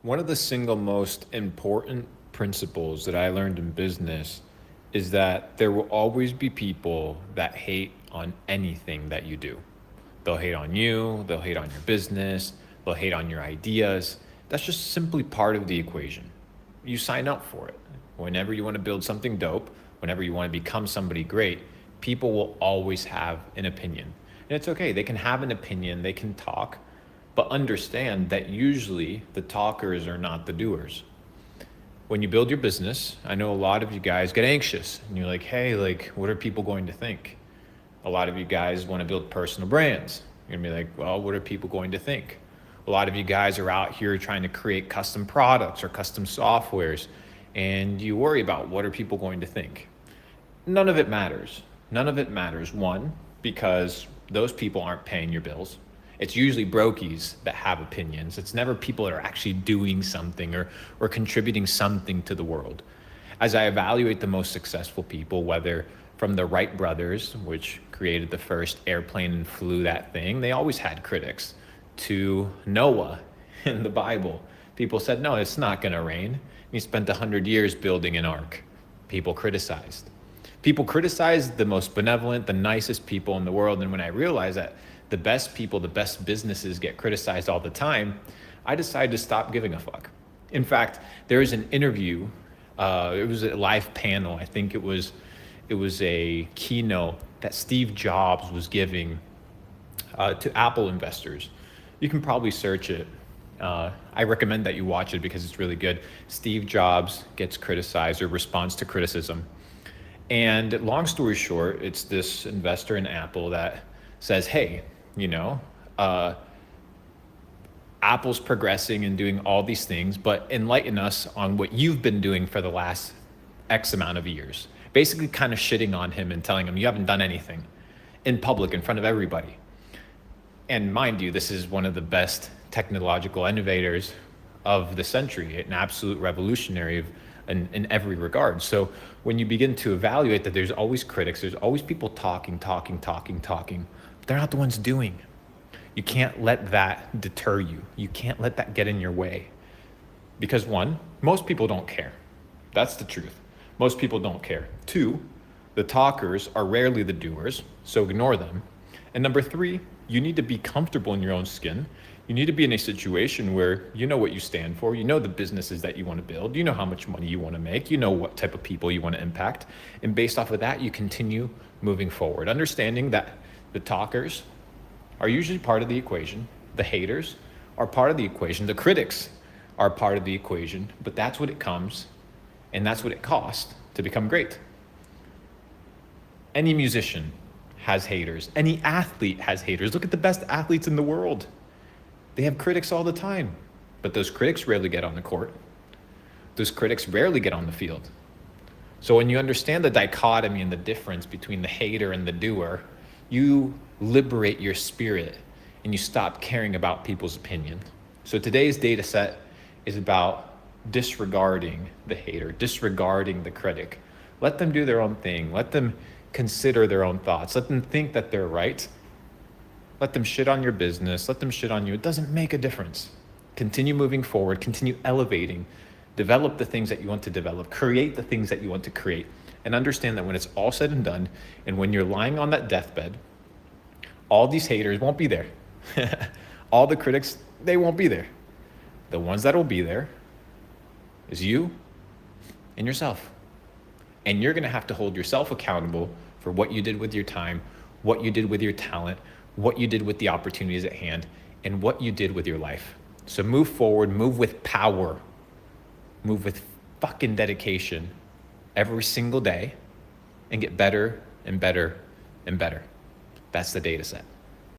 One of the single most important principles that I learned in business is that there will always be people that hate on anything that you do. They'll hate on you, they'll hate on your business, they'll hate on your ideas. That's just simply part of the equation. You sign up for it. Whenever you want to build something dope, whenever you want to become somebody great, people will always have an opinion. And it's okay, they can have an opinion, they can talk, but understand that usually the talkers are not the doers. When you build your business, I know a lot of you guys get anxious and you're like, hey, what are people going to think? A lot of you guys want to build personal brands. You're gonna be like, well, what are people going to think? A lot of you guys are out here trying to create custom products or custom softwares, and you worry about what are people going to think. None of it matters. None of it matters. One, because those people aren't paying your bills. It's usually brokies that have opinions. It's never people that are actually doing something or contributing something to the world. As I evaluate the most successful people, whether from the Wright brothers, which created the first airplane and flew that thing, they always had critics, to Noah in the Bible. People said, no, it's not going to rain. He spent 100 years building an ark. People criticized. People criticized the most benevolent, the nicest people in the world. And when I realized that the best people, the best businesses get criticized all the time, I decided to stop giving a fuck. In fact, there was an interview, it was a live panel. I think it was a keynote that Steve Jobs was giving to Apple investors. You can probably search it. I recommend that you watch it because it's really good. Steve Jobs gets criticized or responds to criticism. And long story short, it's this investor in Apple that says, hey, Apple's progressing and doing all these things, but enlighten us on what you've been doing for the last X amount of years. Basically kind of shitting on him and telling him you haven't done anything in public in front of everybody. And mind you, this is one of the best technological innovators of the century, an absolute revolutionary in every regard. So when you begin to evaluate that there's always critics, there's always people talking, but they're not the ones doing. You can't let that deter you. You can't let that get in your way. Because one, most people don't care. That's the truth. Most people don't care. Two, the talkers are rarely the doers, so ignore them. And number three, you need to be comfortable in your own skin. You need to be in a situation where you know what you stand for, you know the businesses that you want to build, you know how much money you want to make, you know what type of people you want to impact. And based off of that, you continue moving forward, understanding that the talkers are usually part of the equation, the haters are part of the equation, the critics are part of the equation, but that's what it comes and that's what it costs to become great. Any musician has haters. Any athlete has haters. Look at the best athletes in the world. They have critics all the time, but those critics rarely get on the court. Those critics rarely get on the field. So when you understand the dichotomy and the difference between the hater and the doer, you liberate your spirit and you stop caring about people's opinion. So today's data set is about disregarding the hater, disregarding the critic. Let them do their own thing. Let them consider their own thoughts. Let them think that they're right. Let them shit on your business. Let them shit on you. It doesn't make a difference. Continue moving forward. Continue elevating. Develop the things that you want to develop. Create the things that you want to create. And understand that when it's all said and done, and when you're lying on that deathbed, all these haters won't be there. All the critics, they won't be there. The ones that will be there is you and yourself. And you're going to have to hold yourself accountable for what you did with your time, what you did with your talent, what you did with the opportunities at hand, and what you did with your life. So move forward, move with power, move with fucking dedication every single day, and get better and better and better. That's the data set.